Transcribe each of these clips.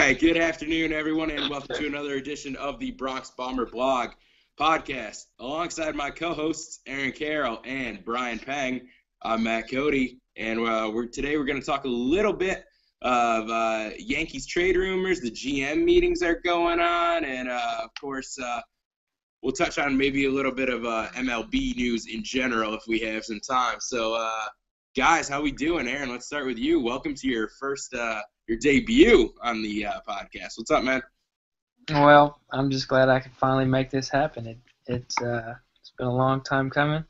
right, good afternoon, everyone, and welcome to another edition of the Bronx Bomber Blog Podcast. Alongside my co-hosts, Aaron Carroll and Bryan Peng, I'm Matt Cote, and today we're going to talk a little bit of Yankees trade rumors. The GM meetings are going on, and of course, we'll touch on maybe a little bit of MLB news in general if we have some time. So, guys, how we doing? Aaron, let's start with you. Welcome to your first your debut on the podcast. What's up, man? Well, I'm just glad I could finally make this happen. It's been a long time coming.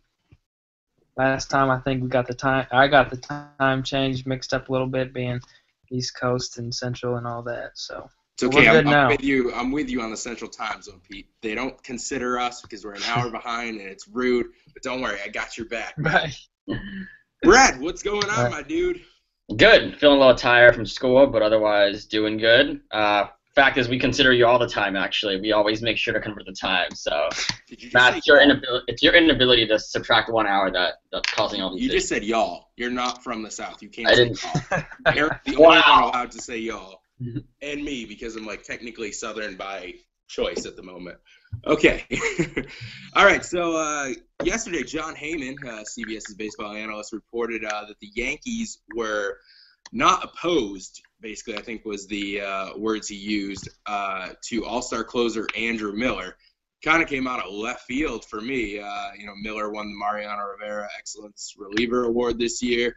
Last time I think I got the time change mixed up a little bit, being East Coast and Central and all that. So it's okay. We're good now. I'm with you on the Central Time Zone, Pete. They don't consider us because we're an hour behind and it's rude. But don't worry, I got your back. Right. Brad, what's going on, my dude? Good. Feeling a little tired from school, but otherwise doing good. Fact is, we consider you all the time, actually. We always make sure to convert the time. So, Matt, it's your inability to subtract 1 hour that's causing all these You things. just said y'all. You're not from the South. You can't say y'all. You're the only one allowed to say y'all. And me, because I'm technically Southern by choice at the moment. Okay. All right, so yesterday, John Heyman, CBS's baseball analyst, reported that the Yankees were not opposed, basically, I think was the words he used, to all-star closer Andrew Miller. Kind of came out of left field for me. Miller won the Mariano Rivera Excellence Reliever Award this year.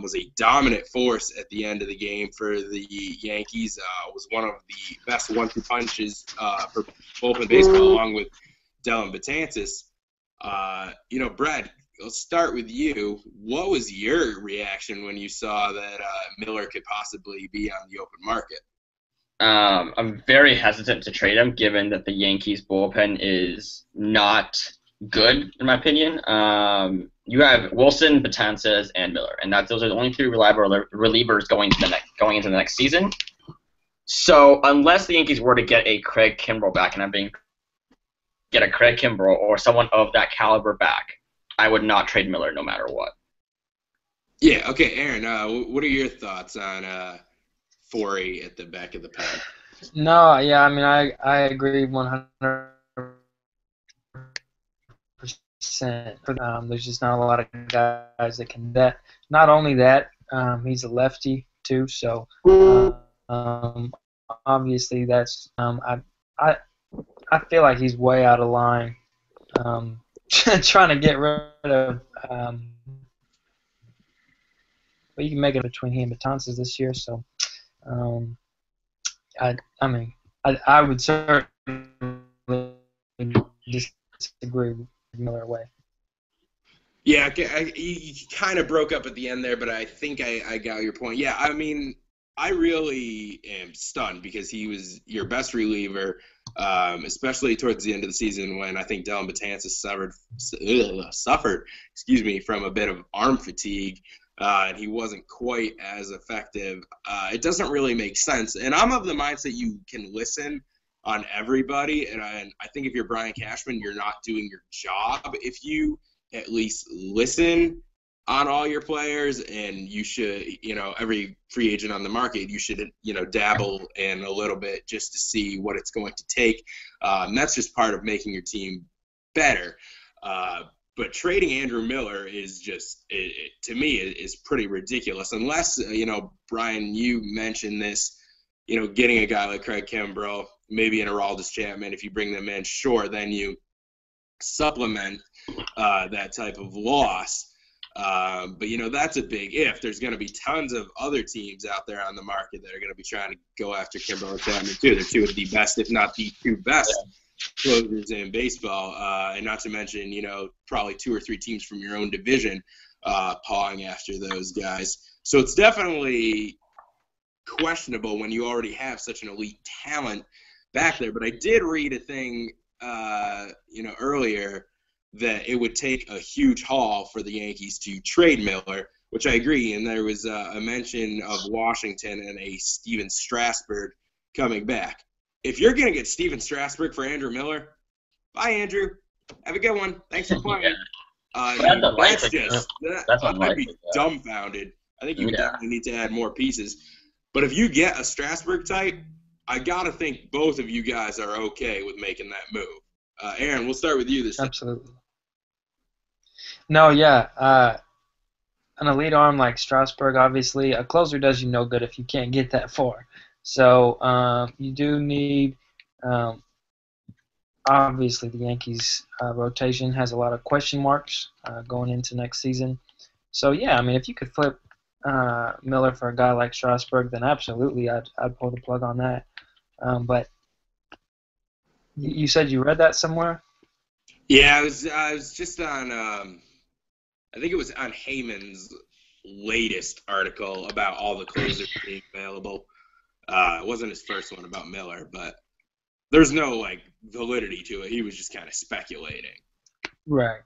Was a dominant force at the end of the game for the Yankees. Was one of the best 1-2 punches for both in baseball, along with Dellin Betances. Brad, let's start with you. What was your reaction when you saw that Miller could possibly be on the open market? I'm very hesitant to trade him, given that the Yankees bullpen is not good, in my opinion. You have Wilson, Betances, and Miller, and those are the only three reliable relievers going into the next season. So unless the Yankees were to get a Craig Kimbrell back, and get a Craig Kimbrell or someone of that caliber back, I would not trade Miller no matter what. Yeah, okay, Aaron, what are your thoughts on Forey at the back of the pen? No, yeah, I mean, I agree 100%. There's just not a lot of guys that can do that. Not only that, he's a lefty too, so obviously that's I feel like he's way out of line. Trying to get rid of, but you can make it between him and Betances this year. So, I would certainly disagree with Miller away. Yeah, you kind of broke up at the end there, but I think I got your point. Yeah, I mean, I really am stunned because he was your best reliever, especially towards the end of the season when I think Dellin Betances suffered from a bit of arm fatigue, and he wasn't quite as effective. It doesn't really make sense. And I'm of the mindset you can listen on everybody, and I think if you're Brian Cashman, you're not doing your job if you at least listen on all your players, and you should, every free agent on the market, you should, dabble in a little bit just to see what it's going to take. And that's just part of making your team better. But trading Andrew Miller is just, to me, is pretty ridiculous. Unless, Brian, you mentioned this, getting a guy like Craig Kimbrell, maybe an Aroldis Chapman, if you bring them in, sure, then you supplement that type of loss. But, that's a big if. There's going to be tons of other teams out there on the market that are going to be trying to go after Kimbrell and Chapman, too. They're two of the best, if not the two best closers in baseball. And not to mention, probably 2 or 3 teams from your own division pawing after those guys. So it's definitely questionable when you already have such an elite talent back there. But I did read a thing, earlier, that it would take a huge haul for the Yankees to trade Miller, which I agree. And there was a mention of Washington and a Steven Strasburg coming back. If you're going to get Steven Strasburg for Andrew Miller, bye, Andrew. Have a good one. Thanks for playing. I'd be dumbfounded. I think you definitely need to add more pieces. But if you get a Strasburg type, I got to think both of you guys are okay with making that move. Aaron, we'll start with you this time. Absolutely. No, yeah. An elite arm like Strasburg, obviously, a closer does you no good if you can't get that far. So you do need, obviously, the Yankees' rotation has a lot of question marks going into next season. So, yeah, I mean, if you could flip Miller for a guy like Strasburg, then absolutely I'd pull the plug on that. But you said you read that somewhere? Yeah, I was just on, I think it was on Heyman's latest article about all the closers being available. It wasn't his first one about Miller, but there's no, validity to it. He was just kind of speculating. Right.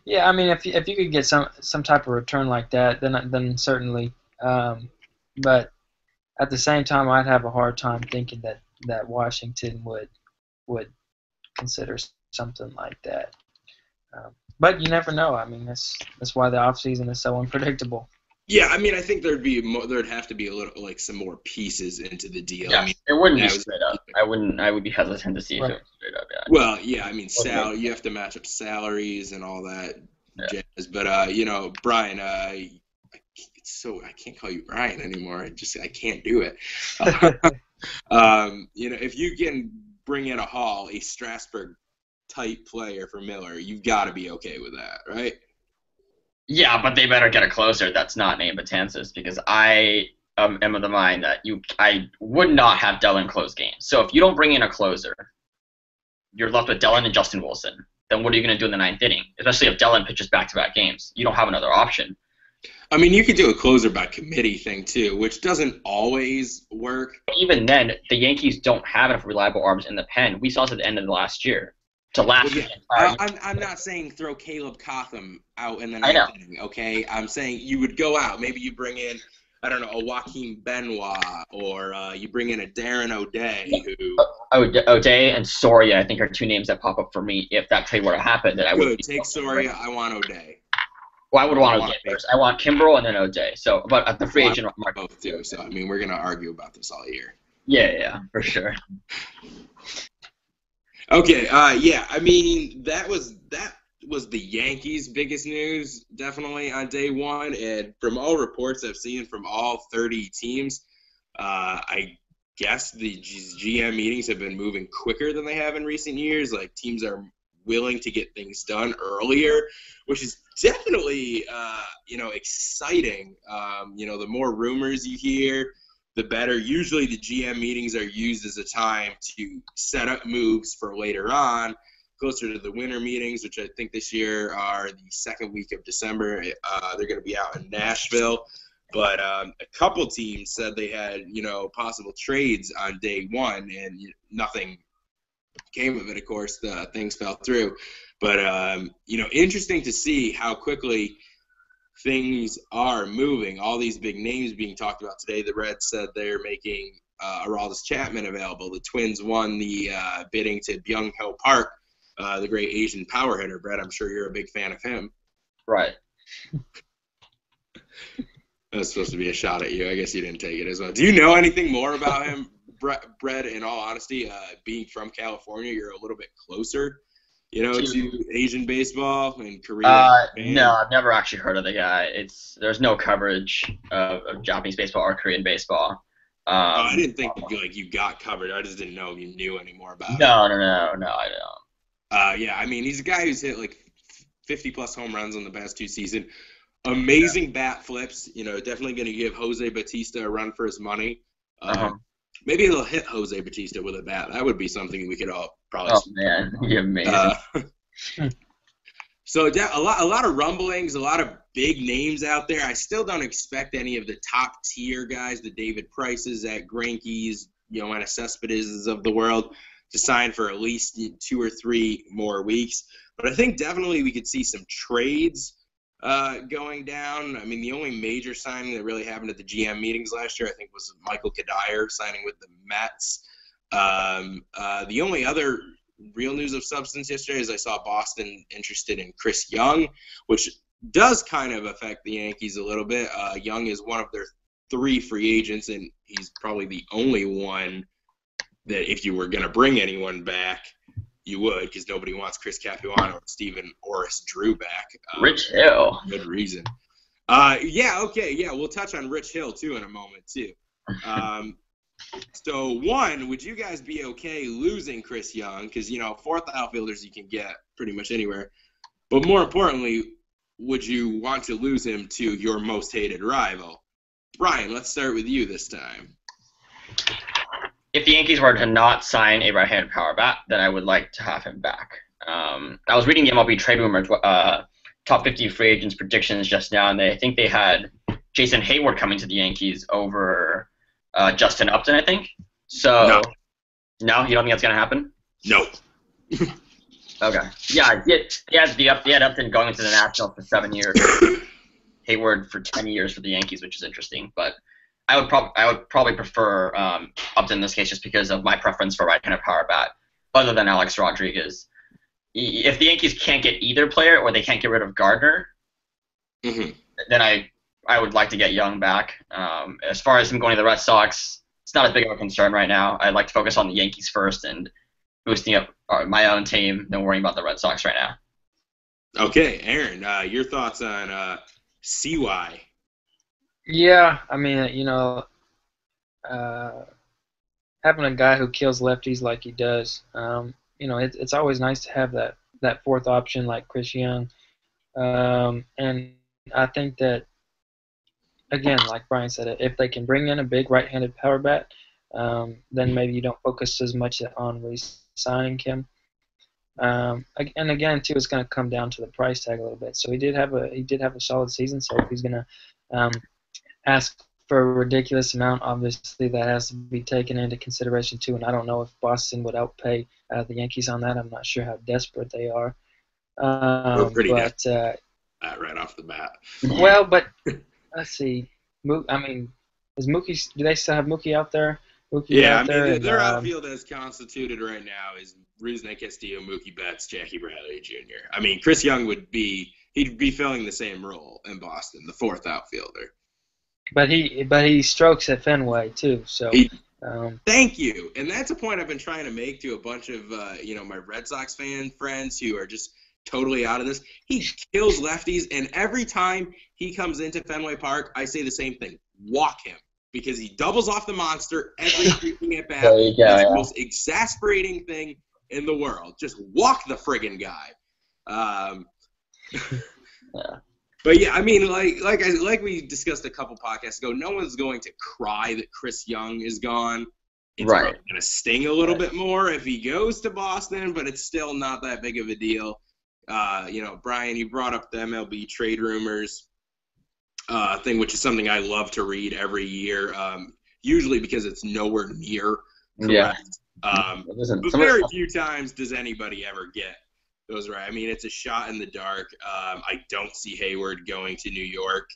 Yeah, I mean, if you could get some type of return like that, then certainly. But at the same time, I'd have a hard time thinking that Washington would consider something like that. But you never know. I mean, that's why the offseason is so unpredictable. Yeah, I mean, I think there'd have to be a little some more pieces into the deal. Yeah, I mean, it wouldn't be straight up. I would be hesitant to see if it was straight up. Yeah. Well, yeah, I mean, you have to match up salaries and all that jazz. But Bryan, I can't call you Bryan anymore. I can't do it. If you can bring in a Strasburg type player for Miller, you've got to be okay with that, right? Yeah, but they better get a closer that's not named Betances, because I am of the mind that I would not have Dellin close games. So if you don't bring in a closer, you're left with Dellin and Justin Wilson. Then what are you going to do in the ninth inning? Especially if Dellin pitches back-to-back games. You don't have another option. I mean, you could do a closer by committee thing too, which doesn't always work. Even then, the Yankees don't have enough reliable arms in the pen. We saw this at the end of the last year. I'm not saying throw Caleb Cotham out in the ninth inning, okay? I'm saying you would go out. Maybe you bring in, I don't know, a Joaquin Benoit, or you bring in a Darren O'Day. O'Day and Soria, I think, are two names that pop up for me. If that trade were to happen, then I would take Soria. I want O'Day. Well, I would want O'Day first. I want Kimbrel and then O'Day. So, but at the free agent market, both too. So, I mean, we're gonna argue about this all year. Yeah, for sure. Okay, I mean, that was the Yankees' biggest news, definitely, on day one. And from all reports I've seen from all 30 teams, I guess the GM meetings have been moving quicker than they have in recent years. Like, teams are willing to get things done earlier, which is definitely, exciting. The more rumors you hear, the better. Usually the GM meetings are used as a time to set up moves for later on, closer to the winter meetings, which I think this year are the second week of December. They're going to be out in Nashville. But a couple teams said they had, possible trades on day one, and nothing came of it, of course. Things fell through. But, interesting to see how quickly things are moving. All these big names being talked about today. The Reds said they're making Aroldis Chapman available. The Twins won the bidding to Byung-Ho Park, the great Asian power hitter. Brett, I'm sure you're a big fan of him. Right. That was supposed to be a shot at you. I guess you didn't take it as well. Do you know anything more about him, Brett? In all honesty, being from California, you're a little bit closer to Asian baseball and Korea? No, I've never actually heard of the guy. There's no coverage of Japanese baseball or Korean baseball. I didn't think you got covered. I just didn't know if you knew any more about it. No, I don't. I mean, he's a guy who's hit 50-plus home runs in the past two seasons. Amazing bat flips. Definitely going to give Jose Bautista a run for his money. Maybe he'll hit Jose Bautista with a bat. That would be something we could all probably. Oh man, you're amazing. So a lot of rumblings, a lot of big names out there. I still don't expect any of the top tier guys, the David Prices, Zach Greinke's, Yoenis Cespedes of the world, to sign for at least 2 or 3 more weeks. But I think definitely we could see some trades going down. I mean, the only major signing that really happened at the GM meetings last year, I think, was Michael Kadire signing with the Mets. The only other real news of substance yesterday is I saw Boston interested in Chris Young, which does kind of affect the Yankees a little bit. Young is one of their 3 free agents, and he's probably the only one that if you were going to bring anyone back, you would, because nobody wants Chris Capuano or Steven Orris Drew back. Rich Hill. Good reason. We'll touch on Rich Hill, too, in a moment, too. So, one, would you guys be okay losing Chris Young? Because, fourth outfielders you can get pretty much anywhere. But more importantly, would you want to lose him to your most hated rival? Bryan, let's start with you this time. If the Yankees were to not sign a right-handed power bat, then I would like to have him back. I was reading the MLB trade rumors, top 50 free agents predictions just now, and I think they had Jason Heyward coming to the Yankees over Justin Upton, I think. So, no, you don't think that's going to happen? No. Okay. Yeah, they had Upton going into the Nationals for 7 years. Hayward for 10 years for the Yankees, which is interesting, but I would probably prefer Upton in this case just because of my preference for right-handed power bat, other than Alex Rodriguez. If the Yankees can't get either player or they can't get rid of Gardner, then I would like to get Young back. As far as him going to the Red Sox, it's not as big of a concern right now. I'd like to focus on the Yankees first and boosting up my own team than worrying about the Red Sox right now. Okay, Aaron, your thoughts on CY? Yeah, I mean, having a guy who kills lefties like he does, it's always nice to have that fourth option like Chris Young. And I think that, again, like Bryan said, if they can bring in a big right-handed power bat, then maybe you don't focus as much on re-signing him. And again, too, it's going to come down to the price tag a little bit. So he did have a solid season. So if he's going to ask for a ridiculous amount, obviously that has to be taken into consideration too. And I don't know if Boston would outpay the Yankees on that. I'm not sure how desperate they are. We're pretty desperate right off the bat. Well, but let's see. I mean, is Mookie? Do they still have Mookie out there? Their outfield as constituted right now is Rusney Castillo, Mookie Betts, Jackie Bradley Jr. I mean, Chris Young he'd be filling the same role in Boston, the fourth outfielder. But he strokes at Fenway too. So thank you, and that's a point I've been trying to make to a bunch of my Red Sox fan friends who are just totally out of this. He kills lefties, and every time he comes into Fenway Park, I say the same thing: walk him, because he doubles off the monster every freaking at bat. That's the most exasperating thing in the world. Just walk the friggin' guy. But yeah, I mean, like we discussed a couple podcasts ago, no one's going to cry that Chris Young is gone. It's probably going to sting a little bit more if he goes to Boston, but it's still not that big of a deal. Bryan, you brought up the MLB trade rumors thing, which is something I love to read every year, usually because it's nowhere near correct. But very few times does anybody ever get those right. I mean, it's a shot in the dark. I don't see Heyward going to New York,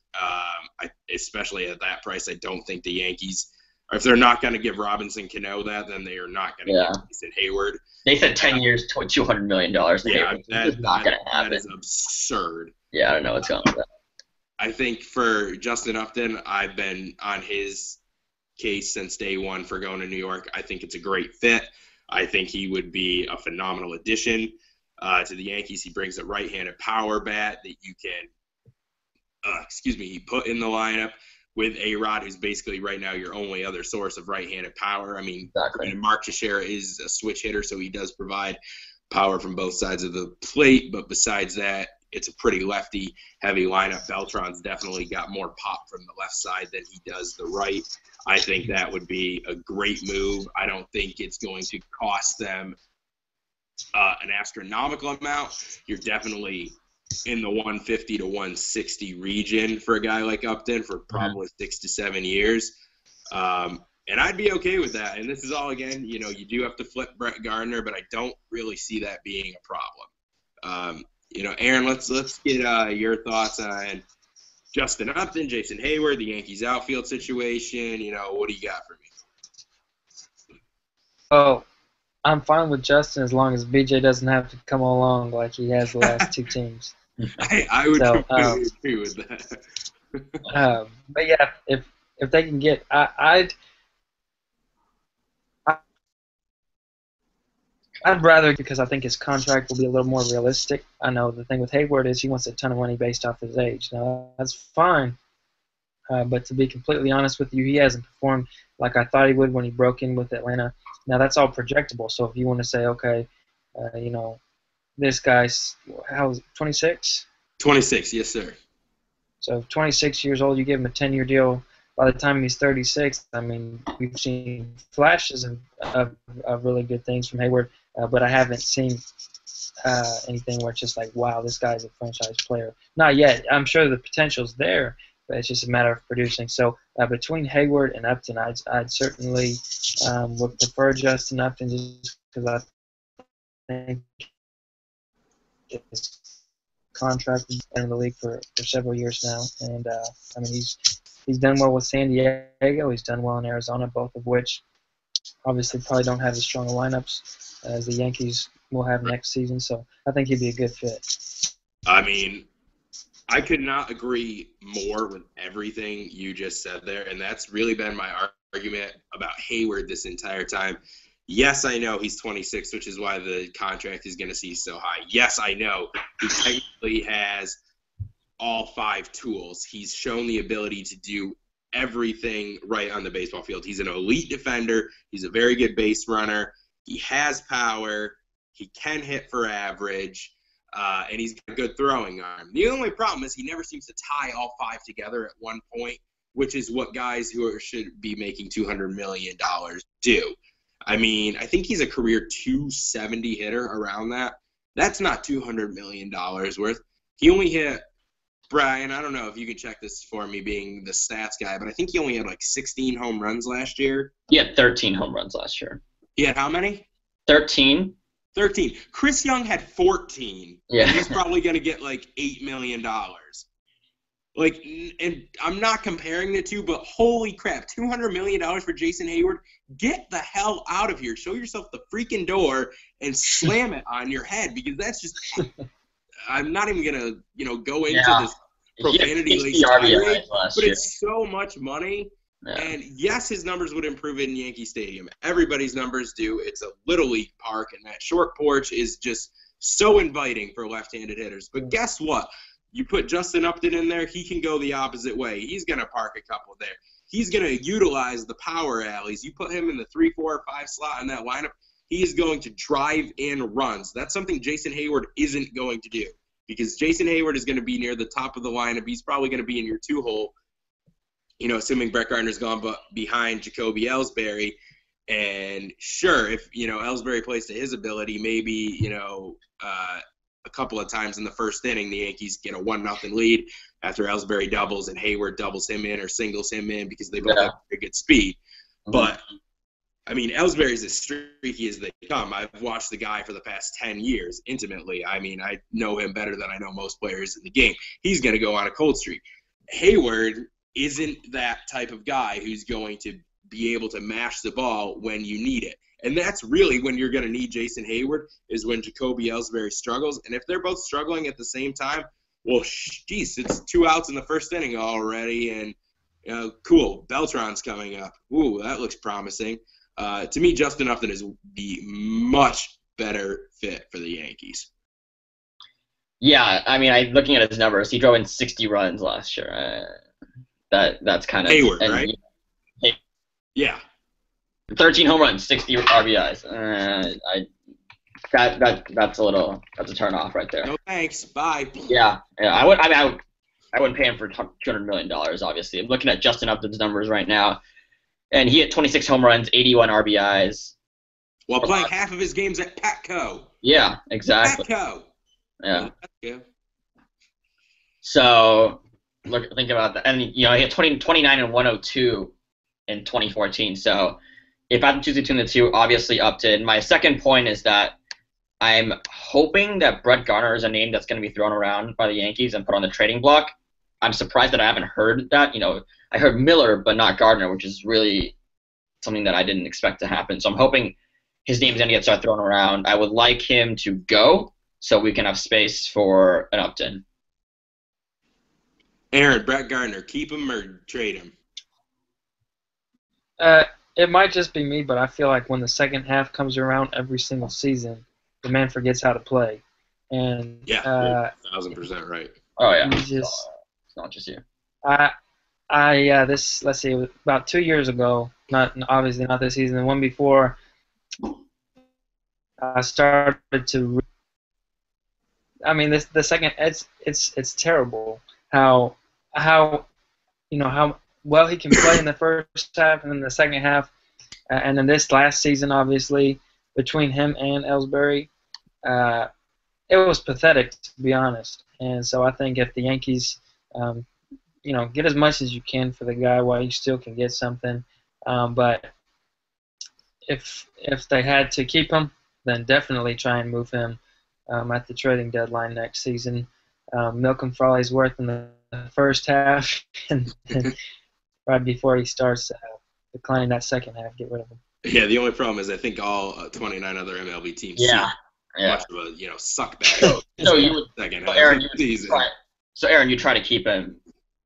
especially at that price. I don't think the Yankees, if they're not going to give Robinson Cano that, then they are not going to give Jason Heyward. They said 10 years, $200 million. That's not going to happen. That is absurd. Yeah, I don't know what's going on with that. I think for Justin Upton, I've been on his case since day one for going to New York. I think it's a great fit. I think he would be a phenomenal addition to the Yankees. He brings a right-handed power bat that you can, he put in the lineup with A-Rod, who's basically right now your only other source of right-handed power. I mean, Mark Teixeira is a switch hitter, so he does provide power from both sides of the plate, but besides that, it's a pretty lefty-heavy lineup. Beltran's definitely got more pop from the left side than he does the right. I think that would be a great move. I don't think it's going to cost them an astronomical amount. You're definitely in the 150 to 160 region for a guy like Upton for probably 6 to 7 years. And I'd be okay with that. And this is all, again, you do have to flip Brett Gardner, but I don't really see that being a problem. Aaron, let's get your thoughts on Justin Upton, Jason Heyward, the Yankees outfield situation. What do you got for me? Oh, I'm fine with Justin as long as BJ doesn't have to come along like he has the last two teams. I would completely agree with that. But yeah, if they can get, I'd rather, because I think his contract will be a little more realistic. I know the thing with Heyward is he wants a ton of money based off his age. Now, that's fine. But to be completely honest with you, he hasn't performed like I thought he would when he broke in with Atlanta. Now, that's all projectable. So if you want to say, okay, this guy's, how is it, 26? 26, yes, sir. So 26 years old, you give him a 10-year deal. By the time he's 36, I mean, we've seen flashes of really good things from Heyward, but I haven't seen anything where it's just like, wow, this guy's a franchise player. Not yet. I'm sure the potential's there, but it's just a matter of producing. So between Heyward and Upton, I'd certainly would prefer Justin Upton just because I think his contract has been in the league for several years now, and I mean he's done well with San Diego. He's done well in Arizona, both of which obviously probably don't have as strong lineups as the Yankees will have next season. So I think he'd be a good fit. I mean, I could not agree more with everything you just said there, and that's really been my argument about Heyward this entire time. Yes, I know he's 26, which is why the contract is going to see so high. Yes, I know he technically has all 5 tools. He's shown the ability to do everything right on the baseball field. He's an elite defender. He's a very good base runner. He has power. He can hit for average. And he's got a good throwing arm. The only problem is he never seems to tie all 5 together at one point, which is what guys who should be making $200 million do. I mean, I think he's a career 270 hitter around that. That's not $200 million worth. He only hit, Brian, I don't know if you can check this for me being the stats guy, but I think he only had like 16 home runs last year. He had 13 home runs last year. He had how many? 13. 13. Chris Young had 14. Yeah. And he's probably going to get like $8 million. Like, and I'm not comparing the two, but holy crap, $200 million for Jason Heyward? Get the hell out of here. Show yourself the freaking door and slam it on your head, because that's just – I'm not even going to, go into this profanity-laced tirade, but it's so much money. Yeah. And, yes, his numbers would improve in Yankee Stadium. Everybody's numbers do. It's a Little League park, and that short porch is just so inviting for left-handed hitters. But guess what? You put Justin Upton in there, he can go the opposite way. He's going to park a couple there. He's going to utilize the power alleys. You put him in the 3, 4, or 5 slot in that lineup, he is going to drive in runs. That's something Jason Heyward isn't going to do, because Jason Heyward is going to be near the top of the lineup. He's probably going to be in your 2-hole, assuming Brett Gardner's gone behind Jacoby Ellsbury. And sure, if, Ellsbury plays to his ability, maybe, a couple of times in the first inning, the Yankees get a 1-0 lead after Ellsbury doubles and Heyward doubles him in or singles him in, because they both have very good speed. Mm-hmm. But, I mean, Ellsbury's as streaky as they come. I've watched the guy for the past 10 years intimately. I mean, I know him better than I know most players in the game. He's going to go on a cold streak. Heyward isn't that type of guy who's going to be able to mash the ball when you need it. And that's really when you're going to need Jason Heyward, is when Jacoby Ellsbury struggles. And if they're both struggling at the same time, well, geez, it's 2 outs in the first inning already. And, cool, Beltran's coming up. Ooh, that looks promising. To me, Justin Upton is the much better fit for the Yankees. Yeah, I mean, looking at his numbers, he drove in 60 runs last year. That's kind of Heyward, right? Yeah. 13 home runs, 60 RBIs. That's a turn off right there. No thanks. Bye. Yeah. I wouldn't pay him for $200 million. Obviously, I'm looking at Justin Upton's numbers right now, and he had 26 home runs, 81 RBIs. While playing half of his games at Petco. Yeah, exactly. Petco. Yeah. So think about that, and he had 29 and 102 in 2014. So if I have to choose between the two, obviously Upton. My second point is that I'm hoping that Brett Gardner is a name that's going to be thrown around by the Yankees and put on the trading block. I'm surprised that I haven't heard that. I heard Miller, but not Gardner, which is really something that I didn't expect to happen. So I'm hoping his name's going to start thrown around. I would like him to go so we can have space for an Upton. Aaron, Brett Gardner, keep him or trade him? It might just be me, but I feel like when the second half comes around every single season, the man forgets how to play. And Yeah, 1,000% right. Oh yeah, he's just it's not just you. let's see, about 2 years ago, obviously not this season, the one before, I started to. I mean, the second, it's terrible how how well he can play in the first half and then the second half, and then this last season, obviously, between him and Ellsbury, it was pathetic, to be honest. And so I think if the Yankees, get as much as you can for the guy while you still can get something, but if they had to keep him, then definitely try and move him at the trading deadline next season. Milk him for all he's worth in the first half, and right before he starts declining that second half, get rid of him. Yeah, the only problem is I think all 29 other MLB teams see much of a suck bag. So you would, second so half Aaron, of the season. Aaron, you try to keep him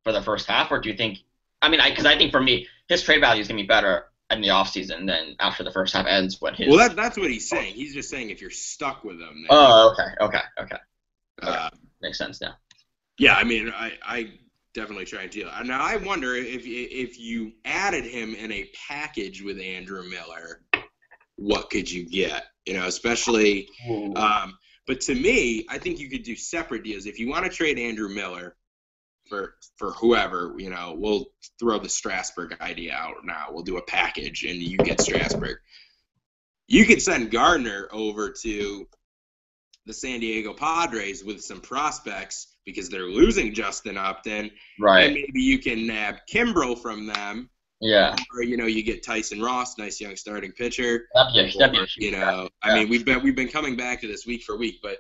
for the first half, or do you think? I mean, because I think for me, his trade value is gonna be better in the offseason than after the first half ends. When his that's what he's saying. He's just saying if you're stuck with him. Okay. Makes sense now. Yeah, I mean, I definitely try and deal. Now I wonder if you added him in a package with Andrew Miller, what could you get? Especially. But to me, I think you could do separate deals. If you want to trade Andrew Miller for whoever, we'll throw the Strasburg idea out now. We'll do a package, and you get Strasburg. You could send Gardner over to the San Diego Padres with some prospects because they're losing Justin Upton. Right. And maybe you can nab Kimbrel from them. Yeah. Or you get Tyson Ross, nice young starting pitcher. That'd be I mean, we've been coming back to this week for week, but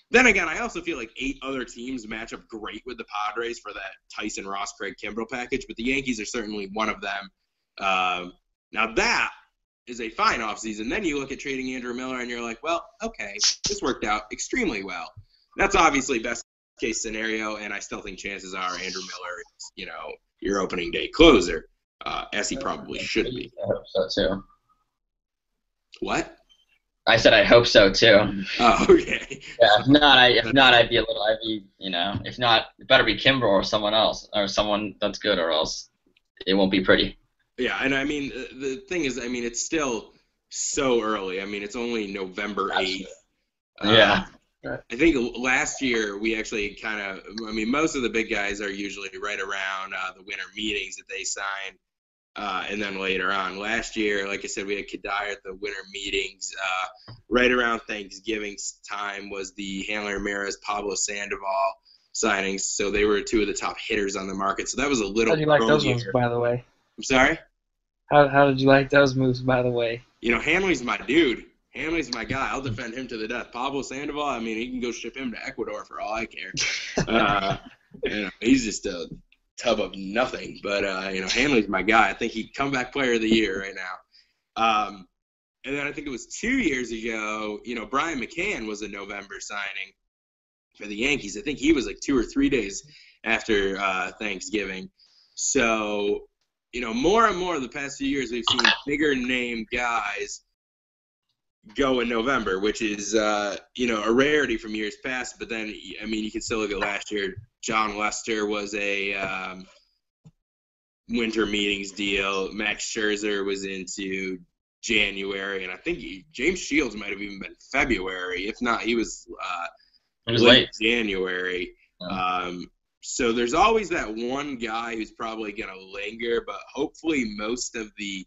then again, I also feel like 8 other teams match up great with the Padres for that Tyson Ross, Craig Kimbrel package, but the Yankees are certainly one of them. Now that is a fine offseason. Then you look at trading Andrew Miller and you're like, well, okay, this worked out extremely well. That's obviously best case scenario, and I still think chances are Andrew Miller is, your opening day closer, as he probably should be. I hope so too. What? I said I hope so too. Oh, okay. Yeah, if not, I'd be if not, it better be Kimbrel or someone else, or someone that's good, or else it won't be pretty. Yeah, and I mean, the thing is, it's still so early. I mean, it's only November 8th. Yeah. I think last year we actually most of the big guys are usually right around the winter meetings that they sign, and then later on. Last year, like I said, we had Kadai at the winter meetings. Right around Thanksgiving time was the Hanley Ramirez, Pablo Sandoval signings, so they were 2 of the top hitters on the market. So that was a little. How did you like those moves, by the way? I'm sorry? How did you like those moves, by the way? Hanley's my dude. Hanley's my guy. I'll defend him to the death. Pablo Sandoval, he can go ship him to Ecuador for all I care. He's just a tub of nothing. But, Hanley's my guy. I think he's comeback player of the year right now. And then I think it was 2 years ago, Brian McCann was a November signing for the Yankees. I think he was like 2 or 3 days after Thanksgiving. So, more and more the past few years we've seen bigger name guys go in November, which is, a rarity from years past. But then, you can still look at last year. John Lester was a winter meetings deal. Max Scherzer was into January, and I think James Shields might have even been February. If not, he was late January. Yeah. So there's always that one guy who's probably going to linger, but hopefully most of the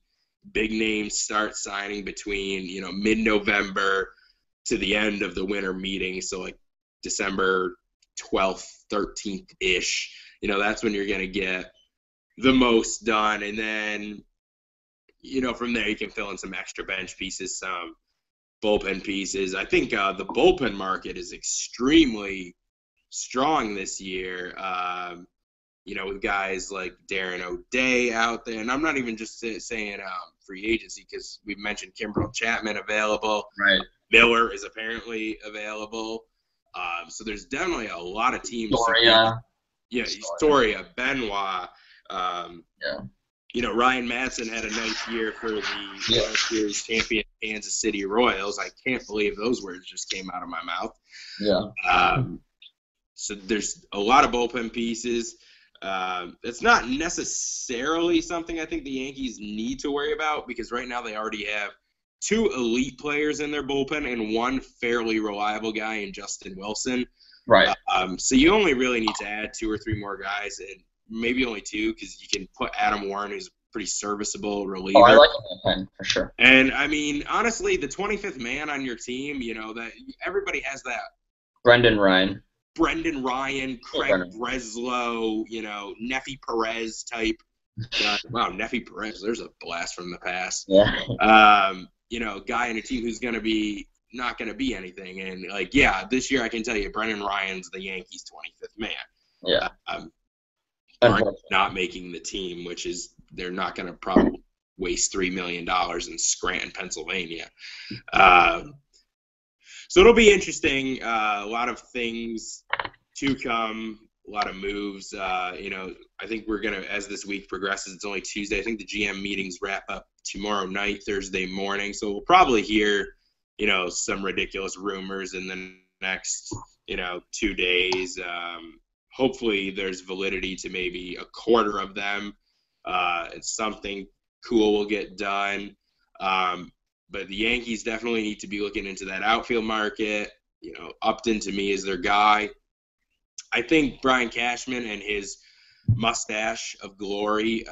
big names start signing between, mid-November to the end of the winter meeting. So like December 12th, 13th-ish, that's when you're going to get the most done. And then, from there you can fill in some extra bench pieces, some bullpen pieces. I think the bullpen market is extremely strong this year, with guys like Darren O'Day out there. And I'm not even just saying free agency because we've mentioned Kimbrel Chapman available. Right. Miller is apparently available. So there's definitely a lot of teams. Storia, Benoit. Ryan Madsen had a nice year for the World Series champion Kansas City Royals. I can't believe those words just came out of my mouth. Yeah. So there's a lot of bullpen pieces. It's not necessarily something I think the Yankees need to worry about because right now they already have 2 elite players in their bullpen and 1 fairly reliable guy in Justin Wilson. Right. So you only really need to add 2 or 3 more guys, and maybe only 2 because you can put Adam Warren, who's a pretty serviceable reliever. Oh, I like him for sure. And, I mean, honestly, the 25th man on your team, that everybody has that. Brendan Ryan, Craig Breslow, Neffy Perez type. Wow, Neffy Perez, there's a blast from the past. Yeah. Guy on your team who's going to be not going to be anything. And, this year I can tell you Brendan Ryan's the Yankees' 25th man. Yeah. Not making the team, which is they're not going to probably waste $3 million in Scranton, Pennsylvania. So it'll be interesting. A lot of things to come, a lot of moves. I think we're going to, as this week progresses, it's only Tuesday. I think the GM meetings wrap up tomorrow night, Thursday morning. So we'll probably hear, some ridiculous rumors in the next, 2 days. Hopefully there's validity to maybe a quarter of them. It's something cool will get done. But the Yankees definitely need to be looking into that outfield market. Upton to me is their guy. I think Brian Cashman and his mustache of glory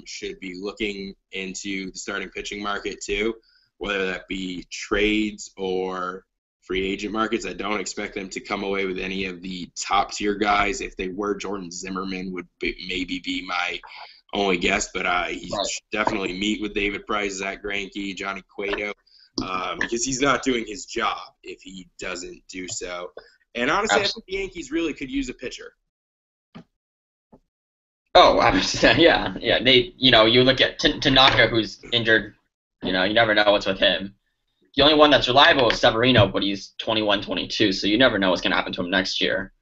should be looking into the starting pitching market too, whether that be trades or free agent markets. I don't expect them to come away with any of the top-tier guys. If they were, Jordan Zimmerman would maybe be my only guess, but he should definitely meet with David Price, Zach Greinke, Johnny Cueto, because he's not doing his job if he doesn't do so. And honestly, I think the Yankees really could use a pitcher. Oh, obviously, yeah. They, you look at Tanaka, who's injured. You never know what's with him. The only one that's reliable is Severino, but he's 21, 22, so you never know what's going to happen to him next year.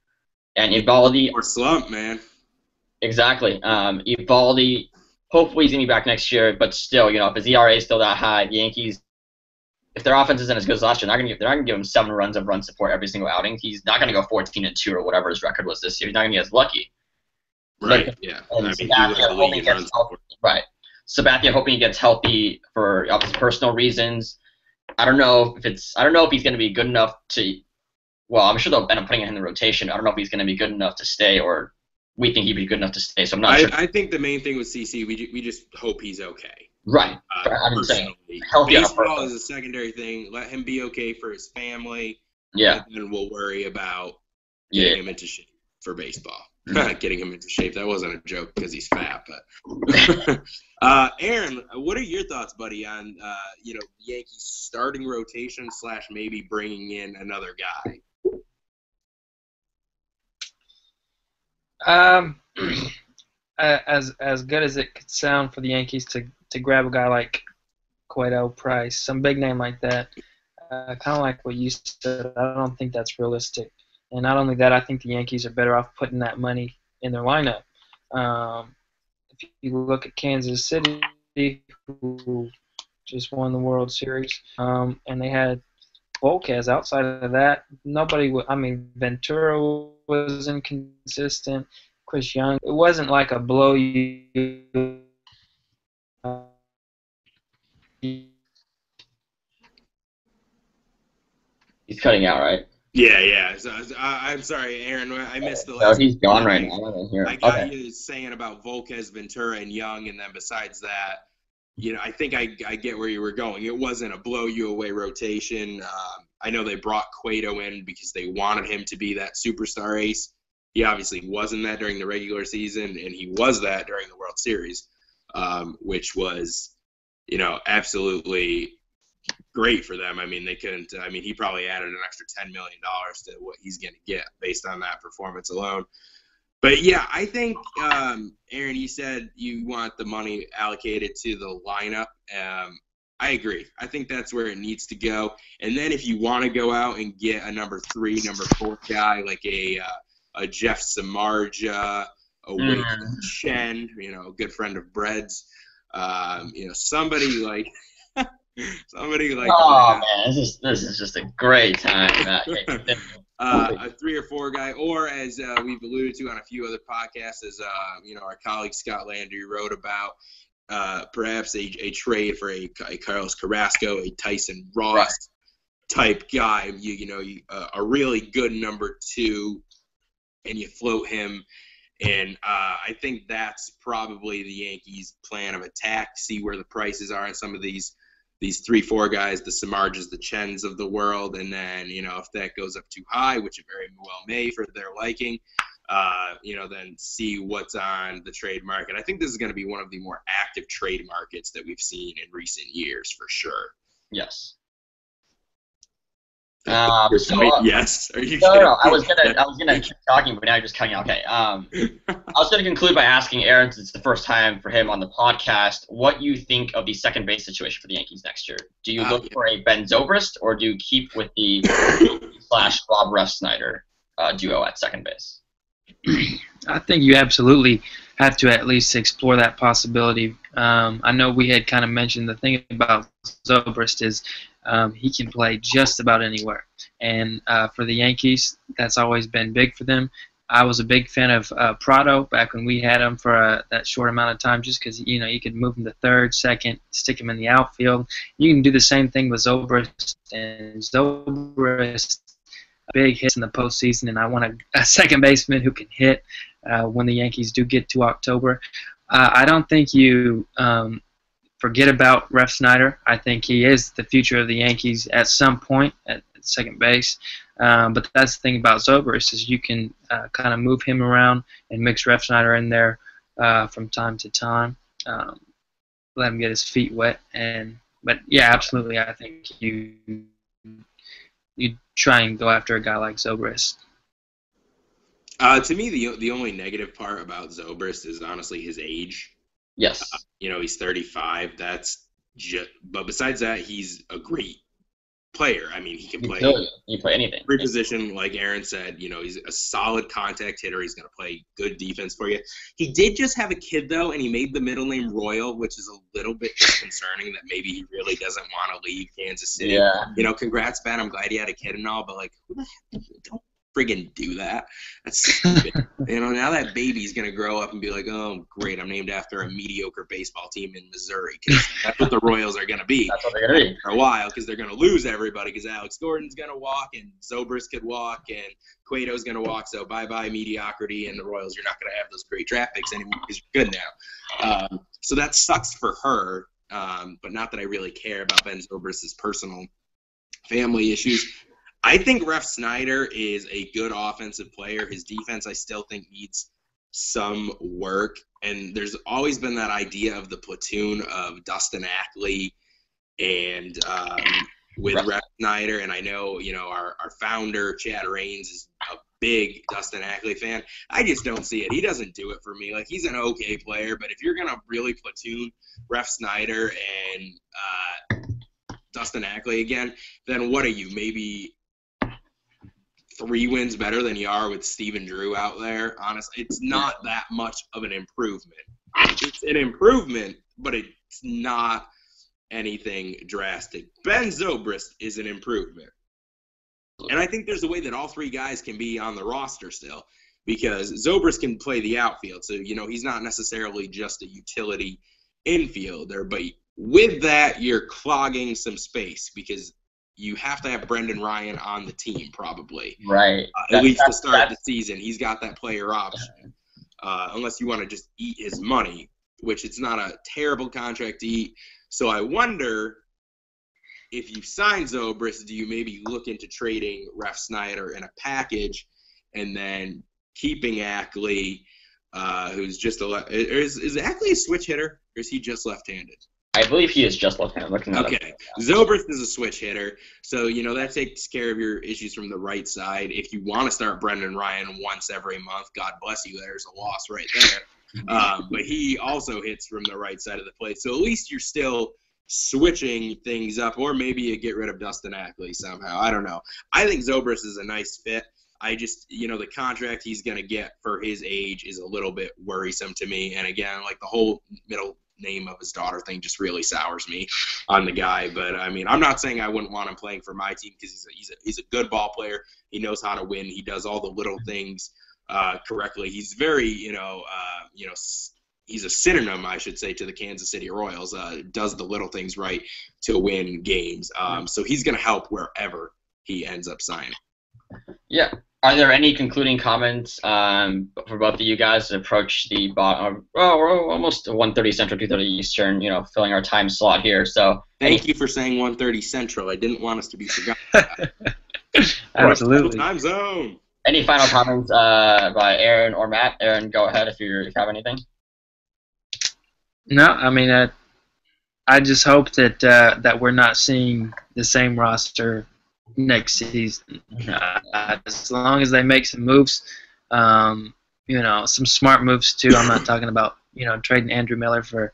And Eovaldi, or slump, man. Exactly. Eovaldi, hopefully he's going to be back next year, but still, if his ERA is still that high, the Yankees, if their offense isn't as good as last year, they're not going to give him 7 runs of run support every single outing. He's not going to go 14-2 or whatever his record was this year. He's not going to be as lucky. Right, yeah. Sabathia hoping he gets healthy for obviously personal reasons. I don't know if he's going to be good enough to. Well, I'm sure they'll end up putting him in the rotation. I don't know if he's going to be good enough to stay, or we think he'd be good enough to stay. So I'm not sure. I think the main thing with CC, we just hope he's okay. Right. I'm saying healthy. Baseball is a secondary thing. Let him be okay for his family. Yeah. And then we'll worry about getting him into shape for baseball. Getting him into shape. That wasn't a joke because he's fat, but. Aaron, what are your thoughts, buddy, on Yankees starting rotation / maybe bringing in another guy? As good as it could sound for the Yankees to grab a guy like Cueto, Price, some big name like that, kind of like what you said, I don't think that's realistic. And not only that, I think the Yankees are better off putting that money in their lineup. If you look at Kansas City, who just won the World Series, and they had Volquez. Outside of that, Ventura was inconsistent. Chris Young. It wasn't like a blow you. He's cutting out, right? Yeah. So, I'm sorry, Aaron. I missed the last. No, he's gone right now. I got you saying about Volquez, Ventura, and Young, and then besides that, I think I get where you were going. It wasn't a blow-you-away rotation. I know they brought Cueto in because they wanted him to be that superstar ace. He obviously wasn't that during the regular season, and he was that during the World Series, which was, absolutely great for them. They couldn't. He probably added an extra $10 million to what he's going to get based on that performance alone. But yeah, I think Aaron, you said you want the money allocated to the lineup. I agree. I think that's where it needs to go. And then if you want to go out and get a number 3, number 4 guy like a Jeff Samardzija, a Wade Chen, a good friend of Bread's, somebody like Oh man, this is just a great time. A 3 or 4 guy, or as we've alluded to on a few other podcasts, as our colleague Scott Landry wrote about, perhaps a trade for a Carlos Carrasco, a Tyson Ross type guy. A really good number 2, and you float him. And I think that's probably the Yankees' plan of attack. See where the prices are on some of these 3-4 guys, the Samardzes, the Chens of the world, and then if that goes up too high, which it very well may for their liking, then see what's on the trade market. I think this is going to be one of the more active trade markets that we've seen in recent years, for sure. Yes. Yes. Are you kidding? No. I was gonna keep talking, but now you're just cutting out. Okay. I was gonna conclude by asking Aaron, since it's the first time for him on the podcast, what you think of the second base situation for the Yankees next year. Do you look for a Ben Zobrist, or do you keep with the / Rob Refsnyder duo at second base? I think you absolutely have to at least explore that possibility. I know we had kind of mentioned the thing about Zobrist is he can play just about anywhere. And for the Yankees, that's always been big for them. I was a big fan of Prado back when we had him for that short amount of time, just because you could move him to third, second, stick him in the outfield. You can do the same thing with Zobrist, and Zobrist big hits in the postseason, and I want a second baseman who can hit when the Yankees do get to October. I don't think you forget about Refsnyder. I think he is the future of the Yankees at some point at second base. But that's the thing about Zobrist is you can kind of move him around and mix Refsnyder in there from time to time, let him get his feet wet. But yeah, absolutely, I think you try and go after a guy like Zobrist. To me, the only negative part about Zobrist is honestly his age. Yes. He's 35. But besides that, he's a great player. I mean, he can play. He can play anything. Every position, like Aaron said. He's a solid contact hitter. He's going to play good defense for you. He did just have a kid though, and he made the middle name Royal, which is a little bit concerning that maybe he really doesn't want to leave Kansas City. Yeah. Congrats, Ben. I'm glad he had a kid and all, but who the heck? Don't friggin' do that. That's stupid. Now that baby's going to grow up and be like, oh, great, I'm named after a mediocre baseball team in Missouri. 'Cause that's what the Royals are going to be. That's what they're going to be. For a while, because they're going to lose everybody, because Alex Gordon's going to walk, and Zobrist could walk, and Cueto's going to walk, so bye-bye mediocrity, and the Royals, you're not going to have those great draft picks anymore because you're good now. So that sucks for her, but not that I really care about Ben Zobrist's personal family issues. I think Refsnyder is a good offensive player. His defense, I still think, needs some work. And there's always been that idea of the platoon of Dustin Ackley and with Refsnyder. And I know, our founder, Chad Raines, is a big Dustin Ackley fan. I just don't see it. He doesn't do it for me. He's an okay player, but if you're going to really platoon Refsnyder and Dustin Ackley again, then what are you? Maybe 3 wins better than you are with Steven Drew out there. Honestly, it's not that much of an improvement. It's an improvement, but it's not anything drastic. Ben Zobrist is an improvement. And I think there's a way that all 3 guys can be on the roster still, because Zobrist can play the outfield. So, he's not necessarily just a utility infielder, but with that, you're clogging some space because you have to have Brendan Ryan on the team, probably. Right. At least to start the season. He's got that player option. Unless you want to just eat his money, which it's not a terrible contract to eat. So I wonder, if you sign Zobrist, do you maybe look into trading Refsnyder in a package and then keeping Ackley, who's just is Ackley a switch hitter, or is he just left-handed? I believe he is just left-handed. Okay. Zobrist is a switch hitter, so that takes care of your issues from the right side. If you want to start Brendan Ryan once every month, God bless you. There's a loss right there. But he also hits from the right side of the plate, so at least you're still switching things up, or maybe you get rid of Dustin Ackley somehow. I don't know. I think Zobrist is a nice fit. I just, the contract he's going to get for his age is a little bit worrisome to me. And again, like the whole middle name of his daughter thing just really sours me on the guy. But I mean, I'm not saying I wouldn't want him playing for my team because he's a good ball player. He knows how to win. He does all the little things correctly. He's very, he's a synonym, I should say, to the Kansas City Royals. Does the little things right to win games. So he's going to help wherever he ends up signing. Yeah. Are there any concluding comments for both of you guys to approach the bottom? Well, we're almost 1:30 Central, 2:30 Eastern, filling our time slot here. So thank you for saying 1:30 Central. I didn't want us to be forgotten. Absolutely. Time zone. Any final comments by Aaron or Matt? Aaron, go ahead if you have anything. No, I mean, I just hope that we're not seeing the same roster next season. As long as they make some moves, some smart moves too. I'm not talking about trading Andrew Miller for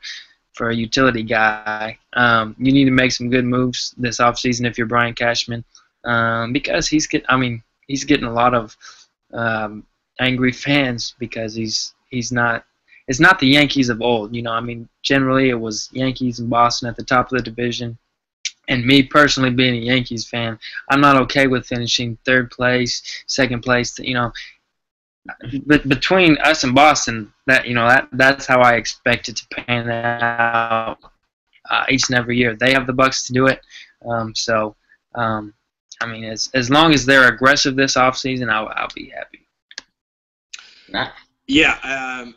a utility guy. You need to make some good moves this offseason if you're Brian Cashman, because he's getting a lot of angry fans because he's not. It's not the Yankees of old, generally it was Yankees and Boston at the top of the division. And me personally being a Yankees fan, I'm not okay with finishing third place, second place, But between us and Boston, that's how I expect it to pan out each and every year. They have the bucks to do it. As long as they're aggressive this offseason, I'll be happy. Matt? Yeah,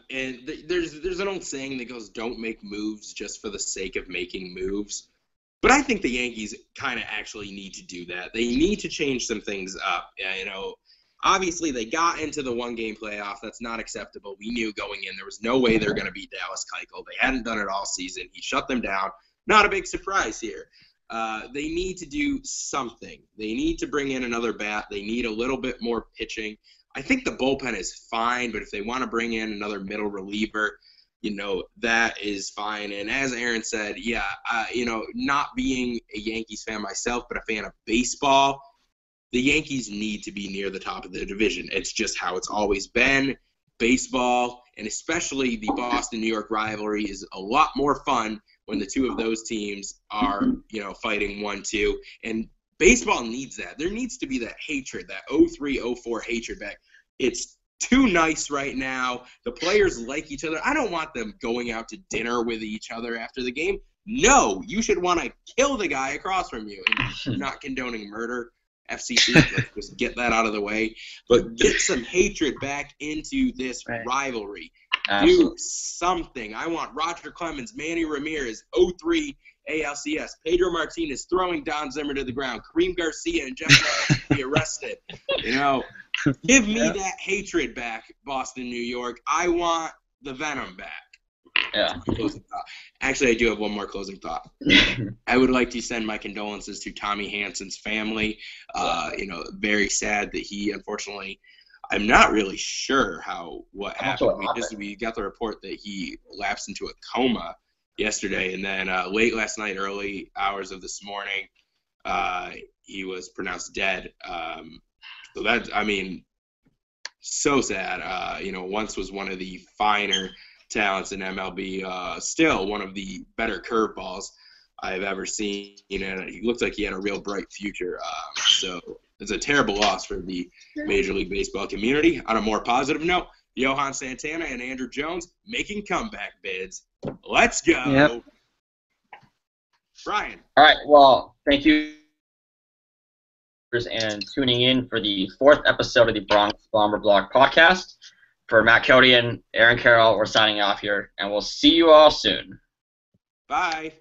and there's an old saying that goes, "Don't make moves just for the sake of making moves." But I think the Yankees kind of actually need to do that. They need to change some things up. Obviously they got into the one-game playoff. That's not acceptable. We knew going in there was no way they're going to beat Dallas Keuchel. They hadn't done it all season. He shut them down. Not a big surprise here. They need to do something. They need to bring in another bat. They need a little bit more pitching. I think the bullpen is fine, but if they want to bring in another middle reliever, that is fine. And as Aaron said, not being a Yankees fan myself, but a fan of baseball, the Yankees need to be near the top of the division. It's just how it's always been. Baseball, and especially the Boston-New York rivalry, is a lot more fun when the two of those teams are, fighting 1-2. And baseball needs that. There needs to be that hatred, that 03-04 hatred back. It's too nice right now. The players like each other. I don't want them going out to dinner with each other after the game. No, you should want to kill the guy across from you. And not condoning murder, FCC. Let's just get that out of the way. But get some hatred back into this rivalry. Absolutely. Do something. I want Roger Clemens, Manny Ramirez, 03 ALCS, Pedro Martinez throwing Don Zimmer to the ground, Kareem Garcia and Jeff Bradley to be arrested. Give me that hatred back, Boston, New York. I want the venom back. Yeah. Closing thought. Actually, I do have one more closing thought. I would like to send my condolences to Tommy Hansen's family. Very sad that he, unfortunately, I'm not really sure what happened. We got the report that he lapsed into a coma yesterday, and then late last night, early hours of this morning, he was pronounced dead. So that's, so sad. Once was one of the finer talents in MLB, still one of the better curveballs I've ever seen, and he looked like he had a real bright future. So it's a terrible loss for the Major League Baseball community. On a more positive note, Johan Santana and Andrew Jones making comeback bids. Let's go. Yep. Brian. All right, well, thank you and tuning in for the 4th episode of the Bronx Bomber Blog Podcast. For Matt Cote and Aaron Carroll, we're signing off here, and we'll see you all soon. Bye.